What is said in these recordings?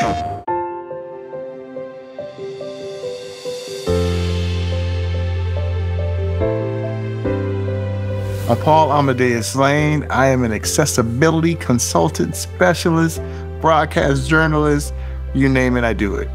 I'm Paul Amadeus Lane. I am an accessibility consultant, specialist, broadcast journalist, you name it, I do it.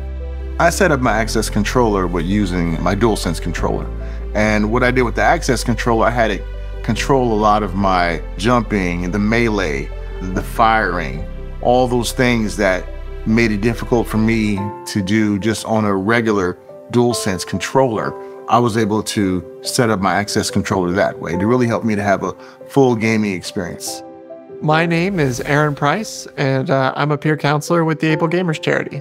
I set up my access controller with using my DualSense controller. And what I did with the access controller, I had it control a lot of my jumping, the melee, the firing, all those things that made it difficult for me to do just on a regular DualSense controller. I was able to set up my access controller that way to really help me to have a full gaming experience. My name is Aaron Price, and I'm a peer counselor with the Able Gamers charity.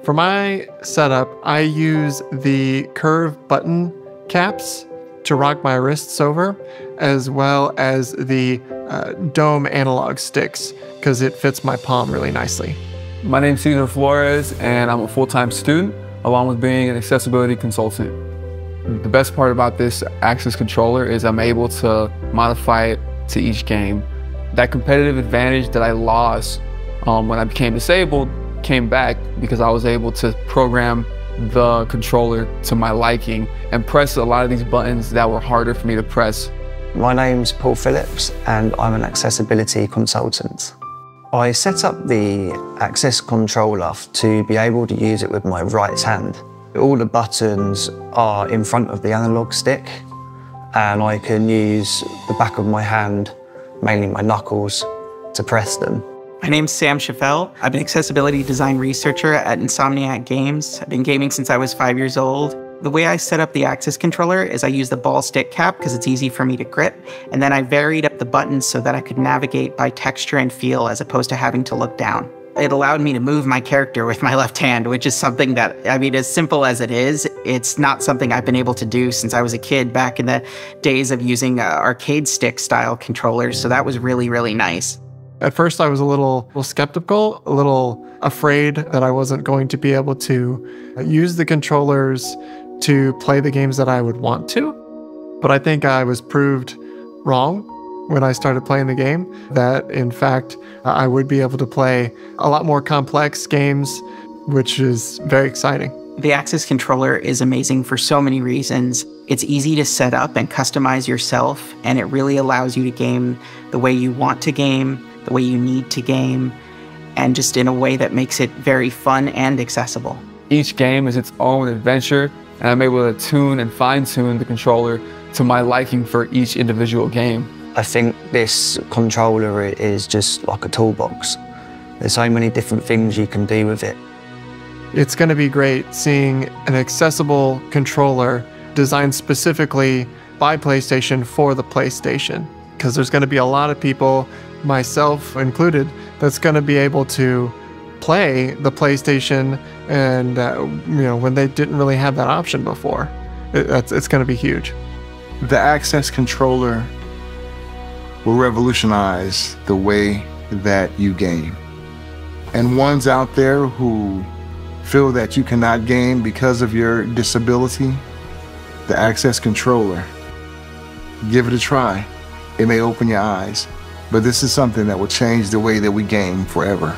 For my setup, I use the curve button caps to rock my wrists over, as well as the dome analog sticks, because it fits my palm really nicely. My name's Cesar Flores, and I'm a full-time student, along with being an accessibility consultant. The best part about this access controller is I'm able to modify it to each game. That competitive advantage that I lost when I became disabled came back because I was able to program the controller to my liking and press a lot of these buttons that were harder for me to press. My name's Paul Phillips, and I'm an accessibility consultant. I set up the access controller to be able to use it with my right hand. All the buttons are in front of the analog stick, and I can use the back of my hand, mainly my knuckles, to press them. My name's Sam Chaffel. I'm an accessibility design researcher at Insomniac Games. I've been gaming since I was 5 years old. The way I set up the access controller is I use the ball stick cap because it's easy for me to grip, and then I varied up the buttons so that I could navigate by texture and feel as opposed to having to look down. It allowed me to move my character with my left hand, which is something that, I mean, as simple as it is, it's not something I've been able to do since I was a kid back in the days of using arcade stick style controllers. So that was really, really nice. At first, I was a little skeptical, a little afraid that I wasn't going to be able to use the controllers to play the games that I would want to. But I think I was proved wrong when I started playing the game, that in fact, I would be able to play a lot more complex games, which is very exciting. The access controller is amazing for so many reasons. It's easy to set up and customize yourself, and it really allows you to game the way you want to game, the way you need to game, and just in a way that makes it very fun and accessible. Each game is its own adventure, and I'm able to tune and fine-tune the controller to my liking for each individual game. I think this controller is just like a toolbox. There's so many different things you can do with it. It's going to be great seeing an accessible controller designed specifically by PlayStation for the PlayStation, because there's going to be a lot of people, myself included, that's going to be able to play the PlayStation and when they didn't really have that option before. It's going to be huge. The access controller will revolutionize the way that you game. And ones out there who feel that you cannot game because of your disability, the access controller, give it a try. It may open your eyes, but this is something that will change the way that we game forever.